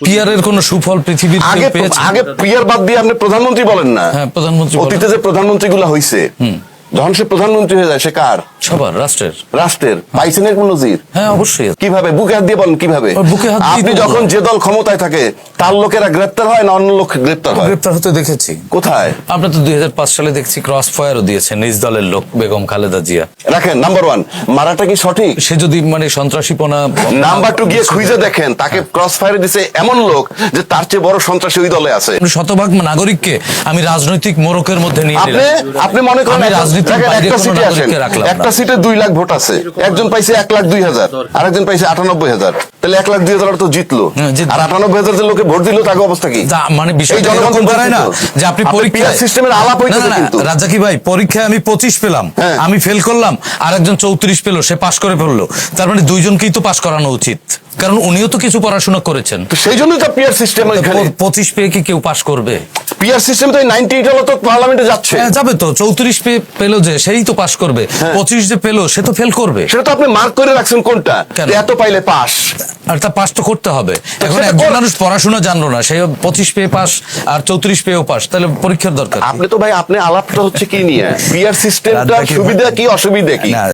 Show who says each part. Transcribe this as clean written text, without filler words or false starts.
Speaker 1: PR এর কোনো সুফল পৃথিবীর
Speaker 2: আগে
Speaker 1: কেউ পেয়েছে?
Speaker 2: আগে পিয়ার বাদ দিয়ে আপনি প্রধানমন্ত্রী বলেন না।
Speaker 1: হ্যাঁ, প্রধানমন্ত্রী বলেন।
Speaker 2: অতীতে যে প্রধানমন্ত্রী গুলা হয়েছে, যখন সে প্রধানমন্ত্রী হয়ে যায়, সে কার?
Speaker 1: সবার রাষ্ট্রের।
Speaker 2: রাষ্ট্রের। পাইছেন এর কোন নজির?
Speaker 1: হ্যাঁ, অবশ্যই।
Speaker 2: কিভাবে? বুকে হাত দিয়ে বলেন কিভাবে?
Speaker 1: বুকে হাত দিয়ে
Speaker 2: আপনি
Speaker 1: বলবো।
Speaker 2: যখন যে দল ক্ষমতায় থাকে তার লোকেরা গ্রেপ্তার হয় না অন্য লোক গ্রেপ্তার হয়?
Speaker 1: গ্রেপ্তার হতে দেখেছি।
Speaker 2: কোথায়?
Speaker 1: আমরা তো 2005 সালে দেখছি ক্রস ফায়ারও দিয়েছে নিজ দলের লোক বেগম খালেদা জিয়া।
Speaker 2: রাখেন নাম্বার 1, মারাটা কি সঠিক?
Speaker 1: সে যদি মানে সন্ত্রাসীপনা।
Speaker 2: নাম্বার 2 গিয়ে খুঁজে দেখেন তাকে ক্রস ফায়ারে দিছে এমন লোক যে তার চেয়ে বড় সন্ত্রাসী ওই দলে আছে।
Speaker 1: শতভাগ নাগরিককে আমি রাজনৈতিক মোড়কের মধ্যে নিয়ে
Speaker 2: আপনি
Speaker 1: নিলাম।
Speaker 2: আপনি মনে করেন
Speaker 1: আমি রাজনীতির
Speaker 2: দেখেন,
Speaker 1: বাইরে
Speaker 2: একটা
Speaker 1: কোনো
Speaker 2: সিটে আসেন,
Speaker 1: নাগরিককে রাখলাম না।
Speaker 2: একটা সিটে 2 লাখ ভোট আছে, একজন পাইছে 1,02,000, আরেকজন পাইছে 98,000, তাহলে 1,02,000 তো জিতলো।
Speaker 1: হ্যাঁ, জিতলো।
Speaker 2: আর 98,000 যে লোকে ভোট দিল তাকে অবস্থা কি?
Speaker 1: মানে
Speaker 2: এই
Speaker 1: বিষয়টা
Speaker 2: জনগণ
Speaker 1: এরকম
Speaker 2: তো
Speaker 1: দাঁড়ায় না
Speaker 2: বঞ্চিত।
Speaker 1: যে আপনি
Speaker 2: আপনি
Speaker 1: পরীক্ষায়
Speaker 2: PR সিস্টেমের আলাপ হইতেছে
Speaker 1: না, না,
Speaker 2: কিন্তু।
Speaker 1: রাজ্জাকি ভাই, পরীক্ষায় আমি 25 পেলাম,
Speaker 2: হ্যাঁ।
Speaker 1: আমি ফেল করলাম, আর একজন 34 পেলো, সে পাশ করে ফেললো। তার মানে দুইজনকেই তো পাশ করানো উচিত, কারণ উনিও তো কিছু পড়াশোনা করেছেন।
Speaker 2: তো সেই জন্যই তো পিয়ার সিস্টেম এখানে।
Speaker 1: 25 পেয়ে কি কেউ পাশ করবে?
Speaker 2: পিয়ার সিস্টেম তো 98 হলো তো পার্লামেন্টে যাচ্ছে।
Speaker 1: হ্যাঁ, যাবে তো। 34 পেলো যে সেই তো পাশ করবে, 25 যে পেলো সে তো ফেল করবে।
Speaker 2: সেটা তো আপনি মার্ক করে রাখছেন কোনটা,
Speaker 1: কেন?
Speaker 2: যে এত পাইলে পাস।
Speaker 1: আর তা পাস তো করতে হবে। এখন
Speaker 2: সেটা
Speaker 1: একজন
Speaker 2: কর-
Speaker 1: মানুষ পড়াশোনা জানলো না, সে 25 পেয়ে পাস আর 34 পেয়েও পাস, তাহলে পরীক্ষার দরকার কি?
Speaker 2: আপনি তো ভাই, আপনি আলাপটা হচ্ছে কি নিয়ে? পিয়ার সিস্টেমটা
Speaker 1: রাজ্জাকি ভাই-
Speaker 2: সুবিধা কি অসুবিধা কি?
Speaker 1: না,